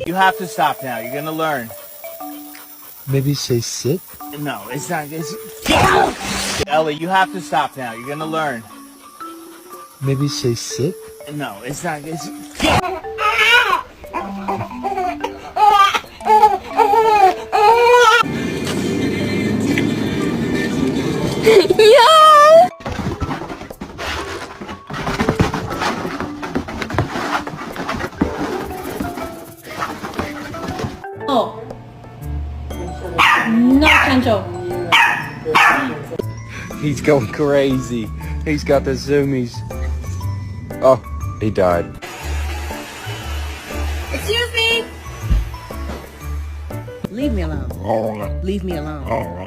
You have to stop now. You're gonna learn. Maybe say sit? No, it's not. Ellie, you have to stop now. You're gonna learn. Maybe say sit? No, it's not. Yo! Oh. No control. He's going crazy. He's got the zoomies. Oh, he died. Excuse me. Leave me alone. Leave me alone.